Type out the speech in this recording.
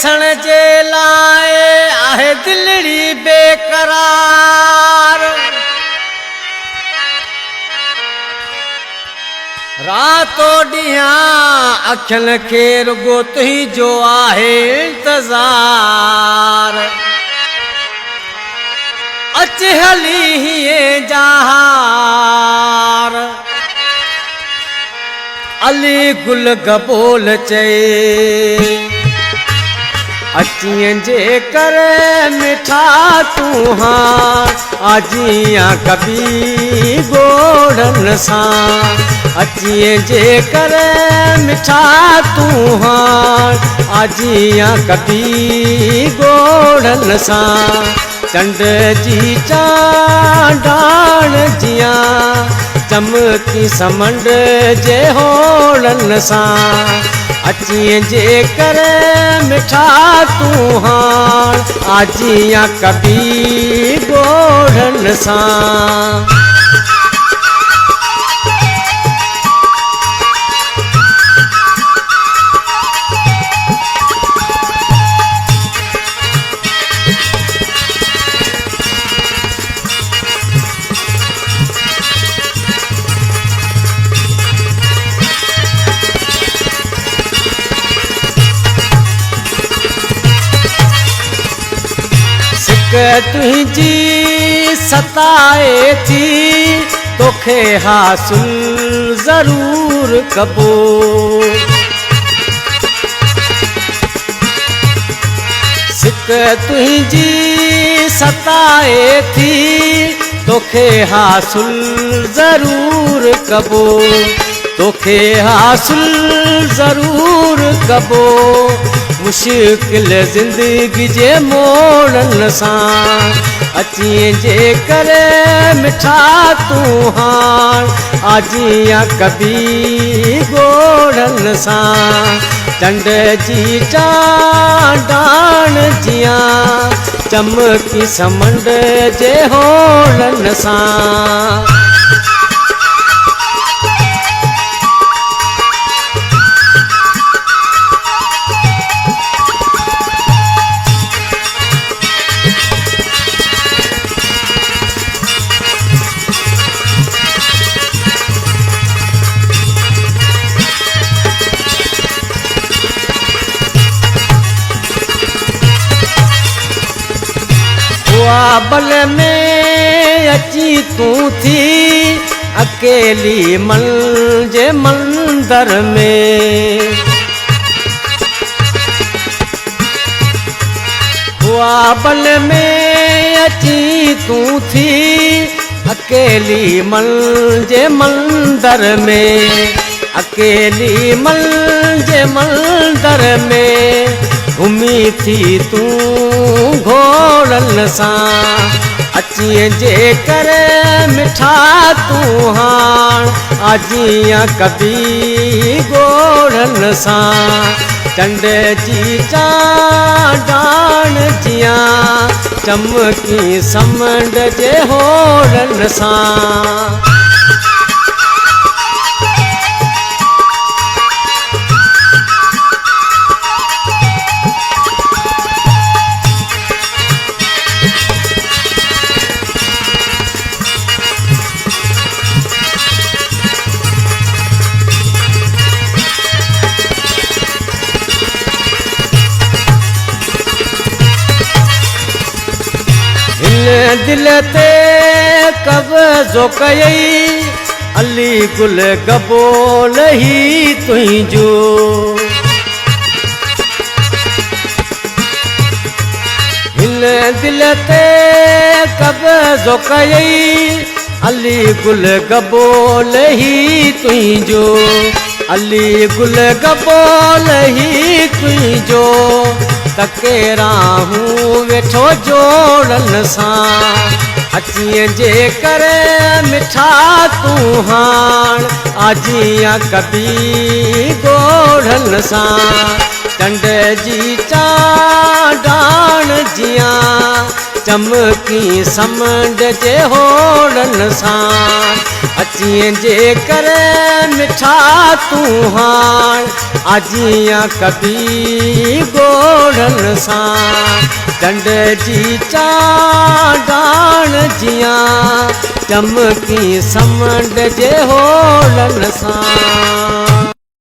ॾिसण जे लाइ आहे दिलड़ी बेकरार। रातो ॾींहुं अखियुनि खे रुगो तुंहिंजो आहे इंतज़ार। अच हली हीअं जहार अली गुल गबोल चए अचियं जे कर मिठा तूं हां आजियां कभी गोड़न सां। अचियं जे कर मिठा तूं हां आजियां कभी गोड़न सां। चंड जी चांडाण जियां चमकी समंड जे होड़न सां। अचियं जे कर मिठा तूं हां आजियां कभी गोड़न सां। तुझी सताए थी तोखे हासिल जरूर कबो। सिक तुझी सताए थी तोखे हासिल जरूर कबो। तोखे हासिल जरूर कबो मुश्किल जिंदगी जे मोड़न सां। अचियं जे कर मिठा तूं हां आजियां कभी गोड़न सां। चंड जी चांडाण जियां चमकी समंड जे होड़न सां। ख्वाबल में अची तूं थी अकेली मन जे मंदर में। ख्वाबल में अची तूं थी अकेली मन जे मंदर में। अकेली मन जे मंदर में घुमी थी तूं घोड़न सां। अचियं जे कर मिठा तूं हां आजियां कभी गोड़न सां। चंड जी चांडाण जियां चमकी समंड जे होड़न सां। दिल ते कब्ज़ो कयई अली गुल गबोल ही तुंहिंजो। हिन दिल ते कब्ज़ो कयई अली गुल गबोल ही तुंहिंजो। अली गुल गबोल ही तुंहिंजो तकेराहूं वेठो जोड़न सां। अचियं जे कर मिठा तूं हां आजियां कभी गोड़न सां। चंड जी चांडाण जियां चमकी समुंड जे होड़न सां अची जे करे मिठा तूं हाण आजियां कभी गोड़न सां डंड जी चांडाण जियां चमकी समुंड जे होड़न सां।